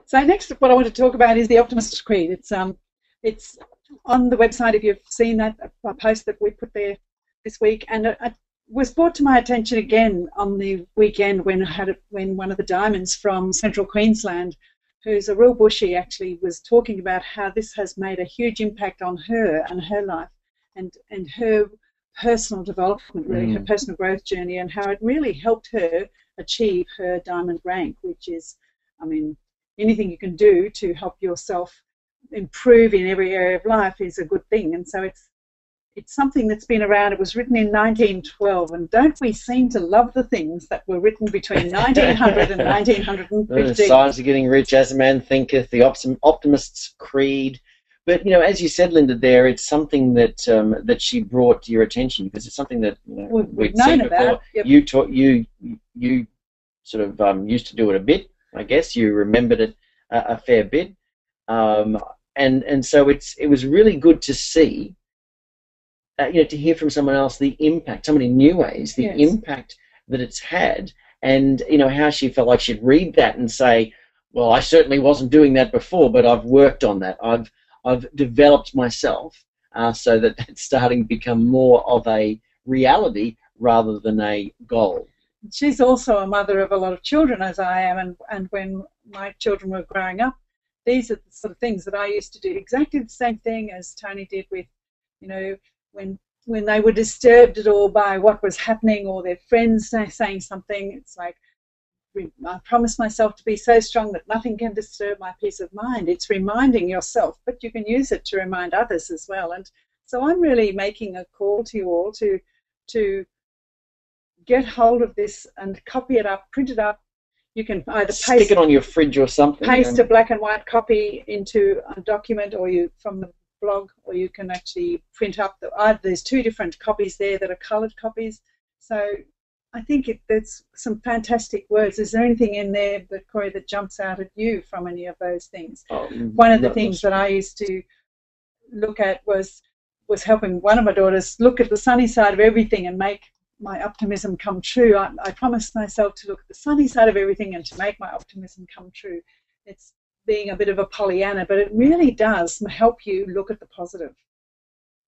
So next, what I want to talk about is the Optimists Creed. It's on the website if you've seen that a post that we put there this week, and it was brought to my attention again on the weekend when one of the diamonds from Central Queensland, who's a real bushie, actually was talking about how this has made a huge impact on her and her life, and her personal development, really, her personal growth journey, and how it really helped her achieve her diamond rank, which is, I mean, anything you can do to help yourself improve in every area of life is a good thing. And so it's something that's been around. It was written in 1912, and don't we seem to love the things that were written between 1900 and 1950? The Science of Getting Rich, As a Man Thinketh, the Optimists Creed. But, you know, as you said, Linda, there, it's something that that she brought to your attention, because it's something that, you know, we'd seen before. Yep. You sort of used to do it a bit, I guess. You remembered it a fair bit. And so it was really good to see, you know, to hear from someone else the impact, somebody in new ways, the impact that it's had, and, you know, how she felt like she'd read that and say, well, I certainly wasn't doing that before, but I've worked on that. I've developed myself so that it's starting to become more of a reality rather than a goal. She's also a mother of a lot of children, as I am, and when my children were growing up, these are the sort of things that I used to do, exactly the same thing as Tony did with, you know, when they were disturbed at all by what was happening or their friends saying something. It's like, I promised myself to be so strong that nothing can disturb my peace of mind. It's reminding yourself, but you can use it to remind others as well. And so I'm really making a call to you all to get hold of this and copy it up, print it up. You can either stick it on your fridge or something. Paste a black and white copy into a document, or from the blog, or you can actually print up there's two different copies there that are coloured copies. So I think there's some fantastic words. Is there anything in there, Corey, that jumps out at you from any of those things? One of the things that I used to look at was helping one of my daughters look at the sunny side of everything and make my optimism come true. I promised myself to look at the sunny side of everything and to make my optimism come true. It's being a bit of a Pollyanna, but it really does help you look at the positive.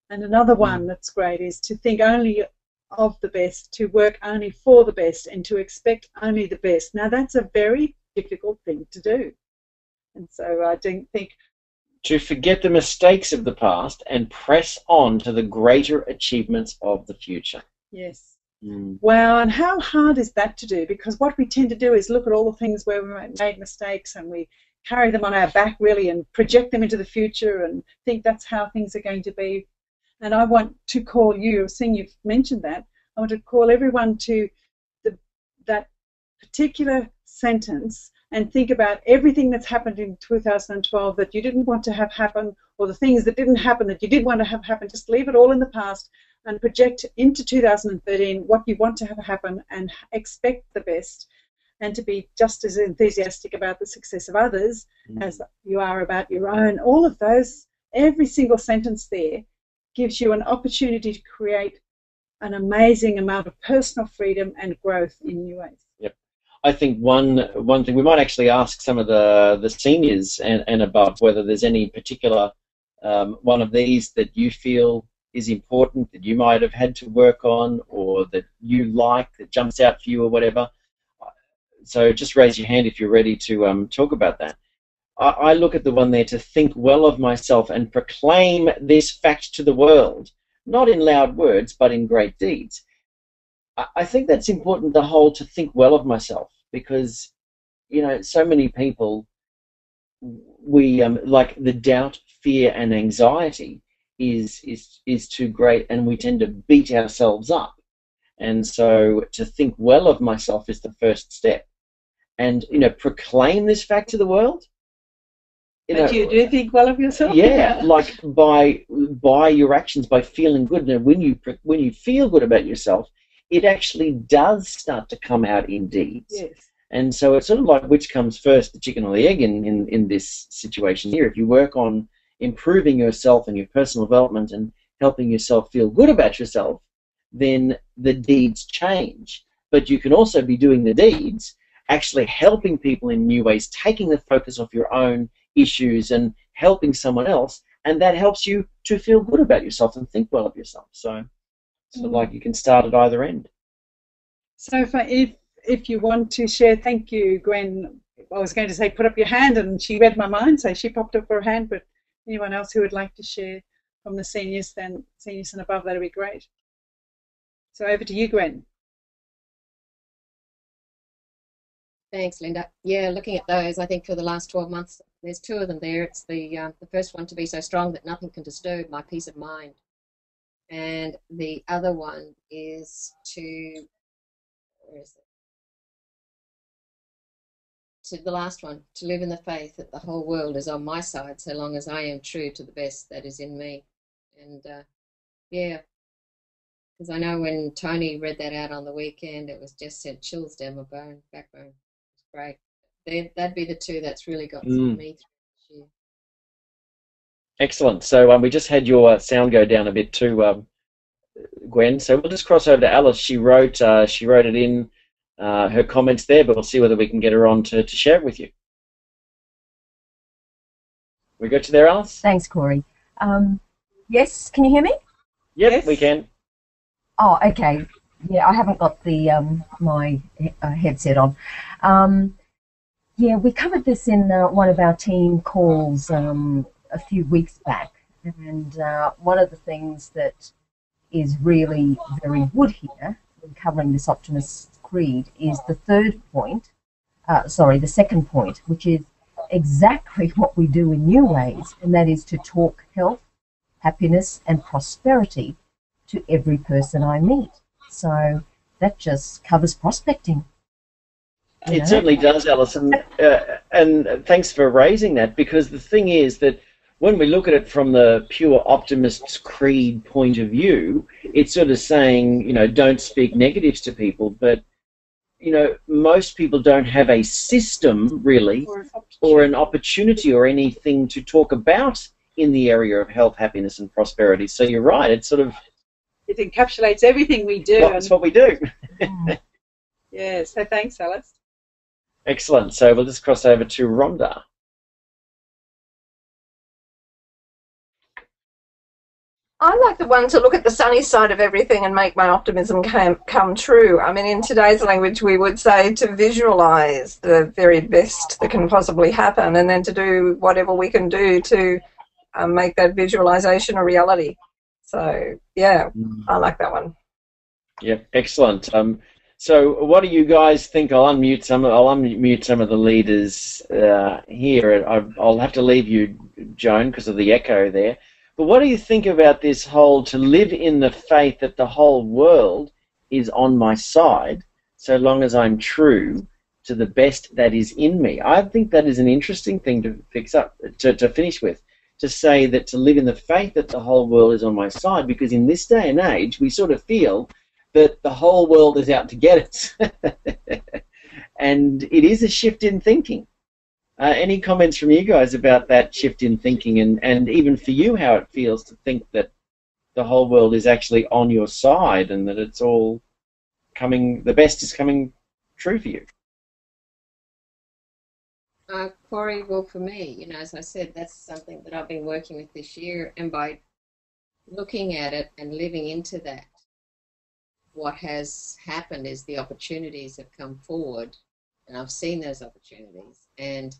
And another one that's great is to think only of the best, to work only for the best, and to expect only the best. Now, that's a very difficult thing to do. And so I don't think... To forget the mistakes of the past and press on to the greater achievements of the future. Yes. Wow, and how hard is that to do? Because what we tend to do is look at all the things where we made mistakes, and we carry them on our back, really, and project them into the future and think that's how things are going to be. And I want to call you, seeing you've mentioned that, I want to call everyone to that particular sentence and think about everything that's happened in 2012 that you didn't want to have happen, or the things that didn't happen that you did want to have happen. Just leave it all in the past and project into 2013 what you want to have happen, and expect the best, and to be just as enthusiastic about the success of others as you are about your own. All of those, every single sentence there gives you an opportunity to create an amazing amount of personal freedom and growth in new ways. Yep. I think one thing we might actually ask some of the seniors and above whether there's any particular one of these that you feel is important, that you might have had to work on, or that you like, that jumps out for you or whatever. So just raise your hand if you're ready to talk about that. I look at the one there, to think well of myself and proclaim this fact to the world, not in loud words, but in great deeds. I think that's important, the whole to think well of myself, because, you know, so many people, we like the doubt, fear, and anxiety is too great, and we tend to beat ourselves up. And so to think well of myself is the first step. And, you know, proclaim this fact to the world. But you do think well of yourself? Yeah, like by your actions, by feeling good. And when you feel good about yourself, it actually does start to come out in deeds. Yes. And so it's sort of like which comes first, the chicken or the egg in this situation here. If you work on improving yourself and your personal development and helping yourself feel good about yourself, then the deeds change. But you can also be doing the deeds actually helping people in new ways, taking the focus off your own issues and helping someone else, and that helps you to feel good about yourself and think well of yourself. So sort of like you can start at either end. So if you want to share, thank you, Gwen. I was going to say put up your hand, and she read my mind, so she popped up her hand, but anyone else who would like to share from the seniors and above, that'd be great. So over to you, Gwen. Thanks, Linda. Yeah, looking at those, I think for the last 12 months, there's two of them there. It's the first one, to be so strong that nothing can disturb my peace of mind. And the other one is to, where is it? To the last one, to live in the faith that the whole world is on my side so long as I am true to the best that is in me. And yeah, because I know when Tony read that out on the weekend, it was just sent chills down my backbone. It's great. That'd be the two that's really got me through this year. Excellent. So we just had your sound go down a bit too, Gwen. So we'll just cross over to Alice. She wrote it in her comments there, but we'll see whether we can get her on to share it with you. We got you there, Alice? Thanks, Corey. Yes, can you hear me? Yep, Yes. we can. Oh, okay. Yeah, I haven't got the my headset on. Yeah, we covered this in one of our team calls a few weeks back, and one of the things that is really very good here in covering this Optimists Creed is the the second point, which is exactly what we do in New Ways, and that is to talk health, happiness, and prosperity to every person I meet. So that just covers prospecting. It certainly does, Alison, and thanks for raising that, because the thing is that when we look at it from the pure Optimists Creed point of view, it's sort of saying, don't speak negatives to people, but, most people don't have a system, really, or an opportunity or anything to talk about in the area of health, happiness, and prosperity. So you're right, it's sort of... It encapsulates everything we do. That's what we do. Yeah, so thanks, Alice. Excellent. So we'll just cross over to Rhonda. I like the one to look at the sunny side of everything and make my optimism come true. I mean, in today's language, we would say to visualize the very best that can possibly happen, and then to do whatever we can do to make that visualization a reality. So, yeah, I like that one. Yep, excellent. So what do you guys think? I'll unmute some of the leaders here. I'll have to leave you, Joan, because of the echo there. But what do you think about this whole to live in the faith that the whole world is on my side so long as I'm true to the best that is in me? I think that is an interesting thing to finish with, to say that to live in the faith that the whole world is on my side, because in this day and age we sort of feel that the whole world is out to get us. And it is a shift in thinking. Any comments from you guys about that shift in thinking, and even for you how it feels to think that the whole world is actually on your side and that it's all coming, the best is coming true for you? Corey, well, for me, as I said, that's something that I've been working with this year, and by looking at it and living into that, what has happened is the opportunities have come forward, and I've seen those opportunities, and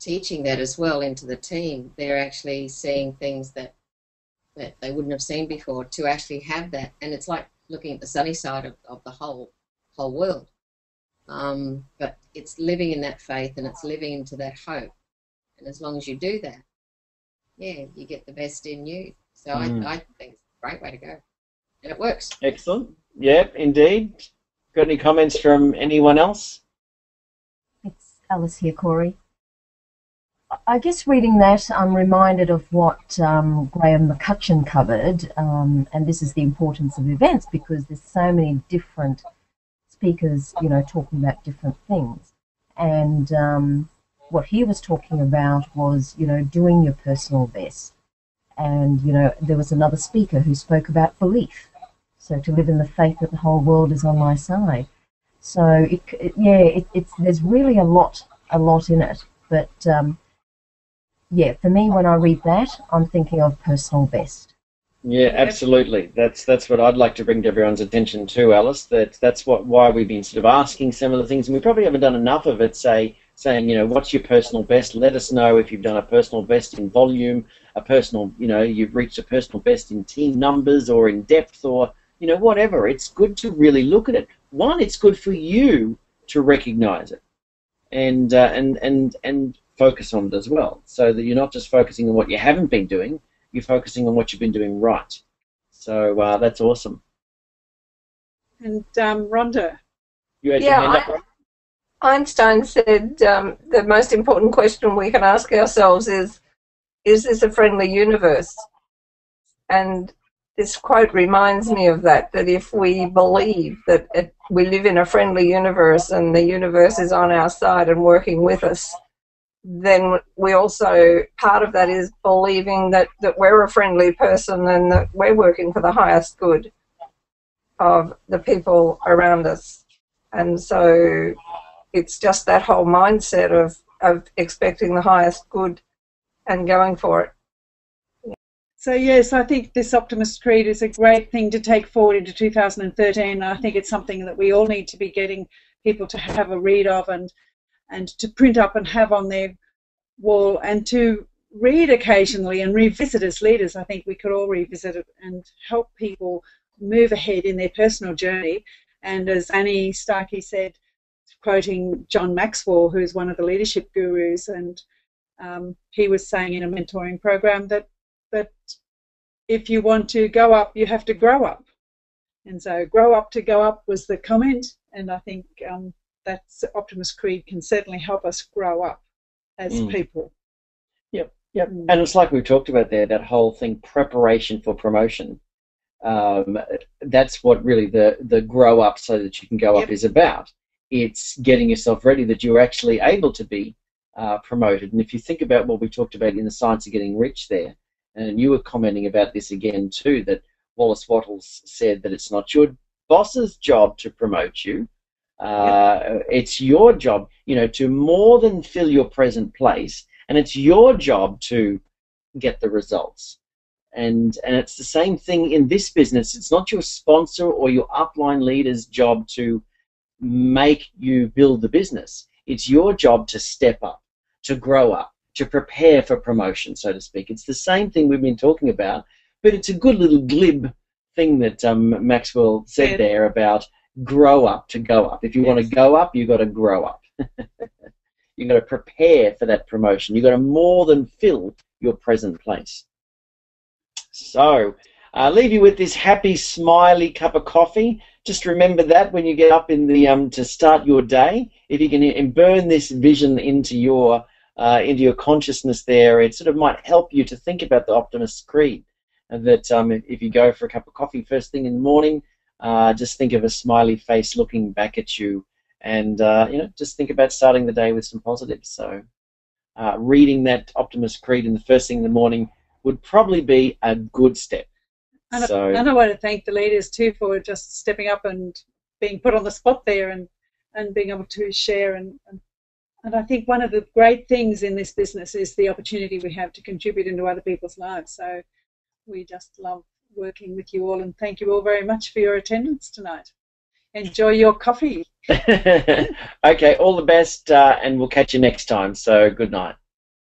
teaching that as well into the team. They're actually seeing things that they wouldn't have seen before, to actually have that, and it's like looking at the sunny side of the whole world. But it's living in that faith, and it's living into that hope, and as long as you do that, yeah, you get the best in you. So I think it's a great way to go, and it works. Excellent. Yep, indeed. Got any comments from anyone else? It's Alice here, Corey. I guess reading that, I'm reminded of what Graham McCutcheon covered, and this is the importance of events, because there's so many different speakers, talking about different things. And what he was talking about was, doing your personal best. And, there was another speaker who spoke about belief. So to live in the faith that the whole world is on my side. So there's really a lot in it. But yeah, for me, when I read that, I'm thinking of personal best. Yeah, absolutely. That's what I'd like to bring to everyone's attention too, Alice. That's why we've been sort of asking some of the things, and we probably haven't done enough of it. Saying, what's your personal best? Let us know if you've done a personal best in volume, a personal, you've reached a personal best in team numbers or in depth or whatever. It's good to really look at it. One, it's good for you to recognise it, and focus on it as well, so that you're not just focusing on what you haven't been doing. You're focusing on what you've been doing right. So that's awesome. And Rhonda? You had your hand up, Rhonda? Einstein said the most important question we can ask ourselves is this a friendly universe? And this quote reminds me of that if we believe that we live in a friendly universe and the universe is on our side and working with us, then we also, part of that is believing that we're a friendly person and that we're working for the highest good of the people around us. And so it's just that whole mindset of expecting the highest good and going for it. So yes, I think this Optimist Creed is a great thing to take forward into 2013. I think it's something that we all need to be getting people to have a read of and to print up and have on their wall and to read occasionally and revisit as leaders. I think we could all revisit it and help people move ahead in their personal journey. And as Annie Starkey said, quoting John Maxwell, who's one of the leadership gurus, and he was saying in a mentoring program that if you want to go up, you have to grow up. And so grow up to go up was the comment, and I think that's Optimist Creed can certainly help us grow up as people. Yep. And it's like we've talked about there, that whole thing, preparation for promotion. That's what really the grow up so that you can go up is about. It's getting yourself ready that you're actually able to be promoted. And if you think about what we talked about in the Science of Getting Rich there, and you were commenting about this again too, that Wallace Wattles said that it's not your boss's job to promote you. It's your job, to more than fill your present place, and it's your job to get the results. And it's the same thing in this business. It's not your sponsor or your upline leader's job to make you build the business. It's your job to step up, to grow up, to prepare for promotion, so to speak. It's the same thing we've been talking about, but it's a good little glib thing that Maxwell said there about grow up to go up. If you want to go up, you've got to grow up. You've got to prepare for that promotion. You've got to more than fill your present place. So I'll leave you with this happy, smiley cup of coffee. Just remember that when you get up in the to start your day, if you can burn this vision into your consciousness there, it sort of might help you to think about the Optimist Creed. And that if you go for a cup of coffee first thing in the morning, just think of a smiley face looking back at you, and just think about starting the day with some positives. So reading that Optimist Creed in the first thing in the morning would probably be a good step. And I want to thank the leaders too for just stepping up and being put on the spot there and being able to share. And I think one of the great things in this business is the opportunity we have to contribute into other people's lives. So we just love working with you all, and thank you all very much for your attendance tonight. Enjoy your coffee. Okay, all the best, and we'll catch you next time. So good night.